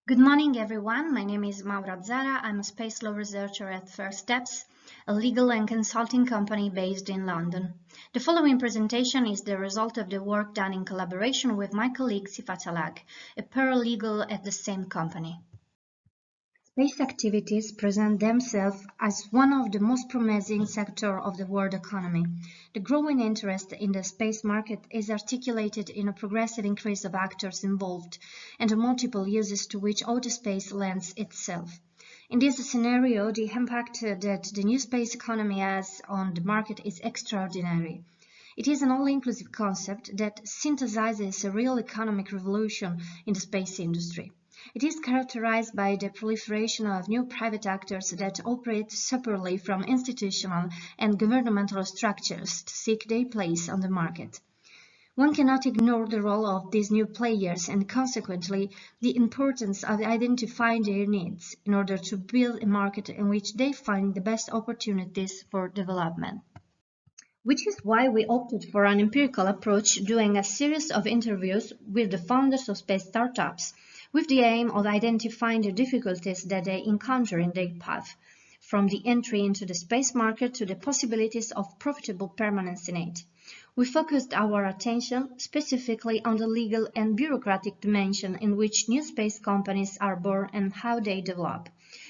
Good morning, everyone. My name is Maura Zara. I'm a space law researcher at First Steps, a legal and consulting company based in London. The following presentation is the result of the work done in collaboration with my colleague Sifat Alag, a paralegal at the same company. Space activities present themselves as one of the most promising sectors of the world economy. The growing interest in the space market is articulated in a progressive increase of actors involved and the multiple uses to which outer space lends itself. In this scenario, the impact that the new space economy has on the market is extraordinary. It is an all-inclusive concept that synthesizes a real economic revolution in the space industry. It is characterized by the proliferation of new private actors that operate separately from institutional and governmental structures to seek their place on the market. One cannot ignore the role of these new players and consequently the importance of identifying their needs in order to build a market in which they find the best opportunities for development. Which is why we opted for an empirical approach, doing a series of interviews with the founders of space startups, with the aim of identifying the difficulties that they encounter in their path, from the entry into the space market to the possibilities of profitable permanence in it. We focused our attention specifically on the legal and bureaucratic dimension in which new space companies are born and how they develop.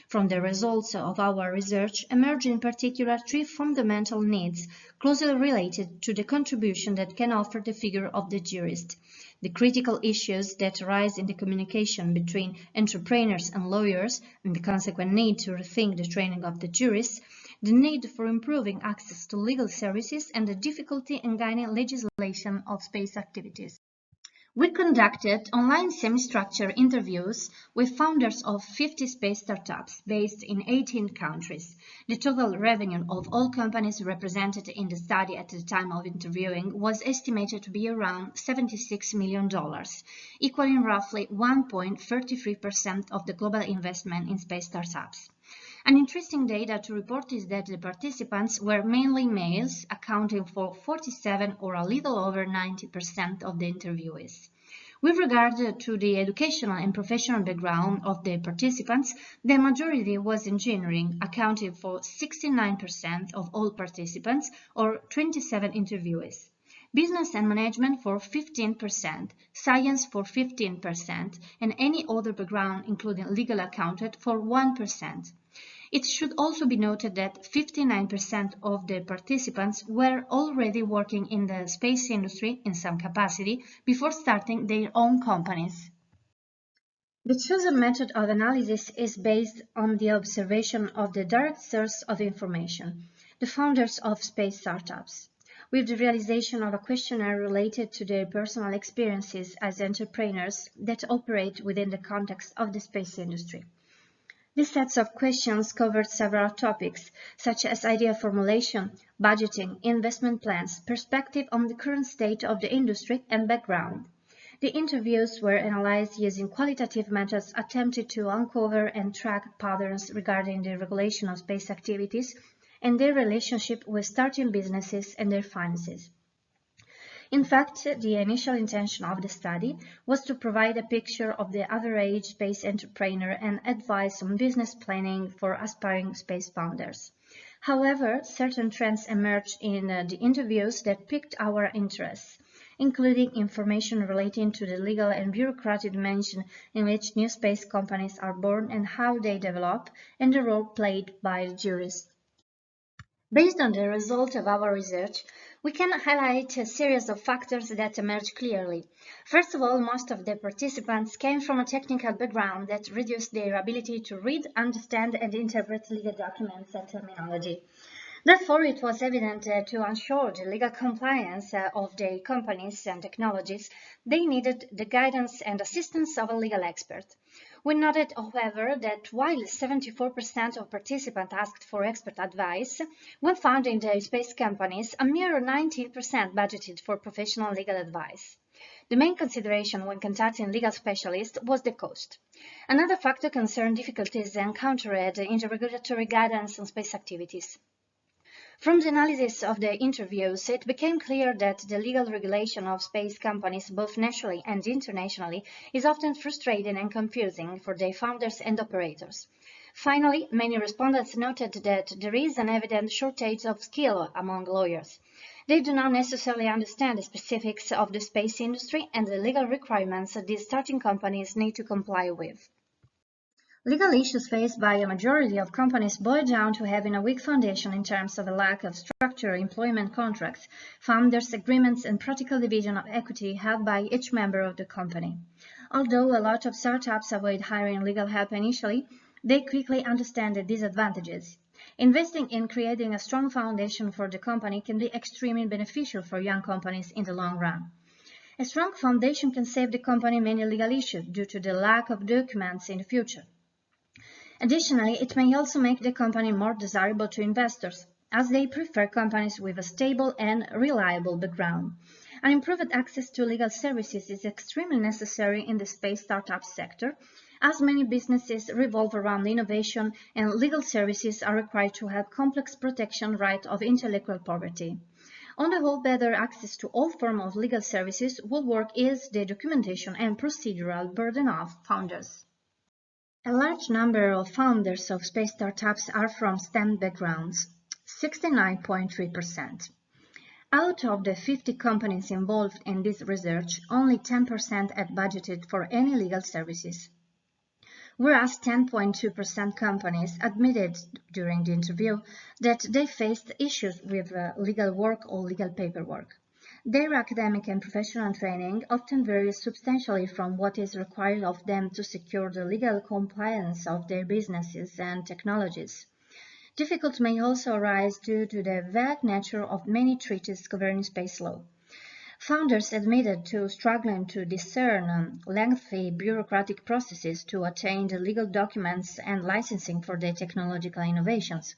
From the results of our research emerge in particular three fundamental needs closely related to the contribution that can offer the figure of the jurist: the critical issues that arise in the communication between entrepreneurs and lawyers, and the consequent need to rethink the training of the jurists, the need for improving access to legal services, and the difficulty in gaining legislation of space activities. We conducted online semi-structured interviews with founders of 50 space startups based in 18 countries. The total revenue of all companies represented in the study at the time of interviewing was estimated to be around $76 million, equaling roughly 1.33% of the global investment in space startups. An interesting data to report is that the participants were mainly males, accounting for 47 or a little over 90% of the interviewees. With regard to the educational and professional background of the participants, the majority was engineering, accounting for 69% of all participants, or 27 interviewees. Business and management for 15%, science for 15%, and any other background, including legal, accounted for 1%. It should also be noted that 59% of the participants were already working in the space industry in some capacity before starting their own companies. The chosen method of analysis is based on the observation of the direct source of information, the founders of space startups, with the realization of a questionnaire related to their personal experiences as entrepreneurs that operate within the context of the space industry. These sets of questions covered several topics, such as idea formulation, budgeting, investment plans, perspective on the current state of the industry, and background. The interviews were analyzed using qualitative methods attempted to uncover and track patterns regarding the regulation of space activities and their relationship with starting businesses and their finances. In fact, the initial intention of the study was to provide a picture of the average space entrepreneur and advice on business planning for aspiring space founders. However, certain trends emerged in the interviews that piqued our interest, including information relating to the legal and bureaucratic dimension in which new space companies are born and how they develop, and the role played by the jurist. Based on the result of our research, we can highlight a series of factors that emerge clearly. First of all, most of the participants came from a technical background that reduced their ability to read, understand, and interpret legal documents and terminology. Therefore, it was evident to ensure the legal compliance of their companies and technologies, they needed the guidance and assistance of a legal expert. We noted, however, that while 74% of participants asked for expert advice, when found in their space companies, a mere 19% budgeted for professional legal advice. The main consideration when contacting legal specialists was the cost. Another factor concerned difficulties encountered in the regulatory guidance on space activities. From the analysis of the interviews, it became clear that the legal regulation of space companies, both nationally and internationally, is often frustrating and confusing for their founders and operators. Finally, many respondents noted that there is an evident shortage of skill among lawyers. They do not necessarily understand the specifics of the space industry and the legal requirements these starting companies need to comply with. Legal issues faced by a majority of companies boil down to having a weak foundation in terms of a lack of structure, employment contracts, founders' agreements, and practical division of equity held by each member of the company. Although a lot of startups avoid hiring legal help initially, they quickly understand the disadvantages. Investing in creating a strong foundation for the company can be extremely beneficial for young companies in the long run. A strong foundation can save the company many legal issues due to the lack of documents in the future. Additionally, it may also make the company more desirable to investors, as they prefer companies with a stable and reliable background. An improved access to legal services is extremely necessary in the space startup sector, as many businesses revolve around innovation and legal services are required to help complex protection right of intellectual property. On the whole, better access to all forms of legal services will work ease the documentation and procedural burden of founders. A large number of founders of space startups are from STEM backgrounds, 69.3%. Out of the 50 companies involved in this research, only 10% had budgeted for any legal services, whereas 10.2% companies admitted during the interview that they faced issues with legal work or legal paperwork. Their academic and professional training often varies substantially from what is required of them to secure the legal compliance of their businesses and technologies. Difficulties may also arise due to the vague nature of many treaties governing space law. Founders admitted to struggling to discern lengthy bureaucratic processes to attain the legal documents and licensing for their technological innovations,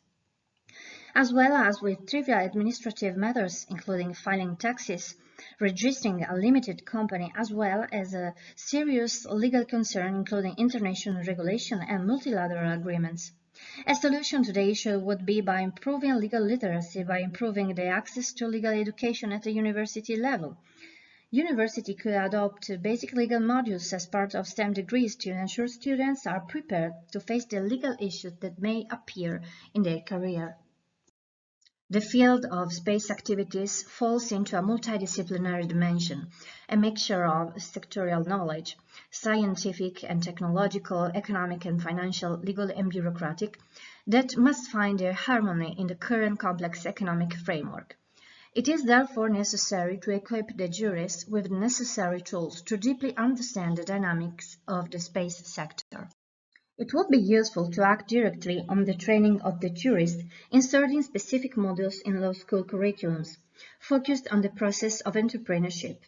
as well as with trivial administrative matters including filing taxes, registering a limited company, as well as a serious legal concern including international regulation and multilateral agreements. A solution to the issue would be by improving legal literacy, by improving the access to legal education at the university level. University could adopt basic legal modules as part of STEM degrees to ensure students are prepared to face the legal issues that may appear in their career. The field of space activities falls into a multidisciplinary dimension, a mixture of sectorial knowledge, scientific and technological, economic and financial, legal and bureaucratic, that must find their harmony in the current complex economic framework. It is therefore necessary to equip the jurists with the necessary tools to deeply understand the dynamics of the space sector. It would be useful to act directly on the training of the jurists, inserting specific modules in law school curriculums, focused on the process of entrepreneurship.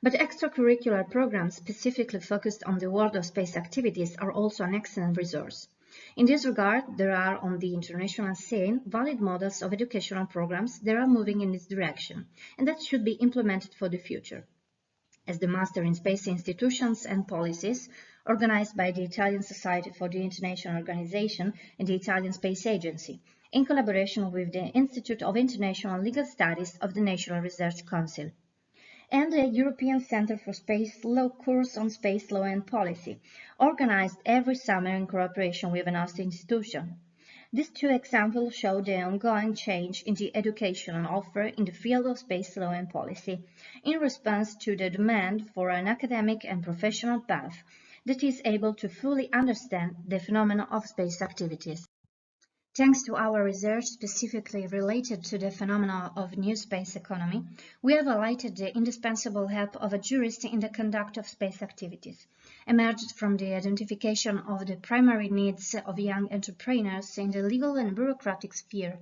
But extracurricular programs specifically focused on the world of space activities are also an excellent resource. In this regard, there are on the international scene valid models of educational programs that are moving in this direction, and that should be implemented for the future. As the Master in Space Institutions and Policies, organized by the Italian Society for the International Organization and the Italian Space Agency, in collaboration with the Institute of International Legal Studies of the National Research Council, and the European Centre for Space Law course on space law and policy, organized every summer in cooperation with an Austrian institution. These two examples show the ongoing change in the educational offer in the field of space law and policy in response to the demand for an academic and professional path that is able to fully understand the phenomena of space activities. Thanks to our research specifically related to the phenomena of new space economy, we have highlighted the indispensable help of a jurist in the conduct of space activities, emerged from the identification of the primary needs of young entrepreneurs in the legal and bureaucratic sphere,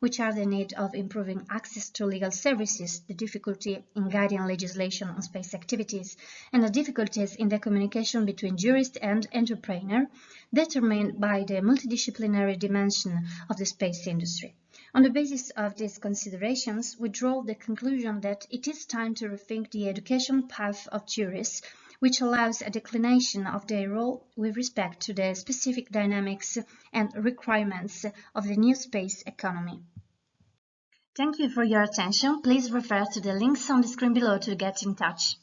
which are the need of improving access to legal services, the difficulty in guiding legislation on space activities, and the difficulties in the communication between jurist and entrepreneur, determined by the multidisciplinary dimension of the space industry. On the basis of these considerations, we draw the conclusion that it is time to rethink the education path of jurists, which allows a declination of their role with respect to the specific dynamics and requirements of the new space economy. Thank you for your attention. Please refer to the links on the screen below to get in touch.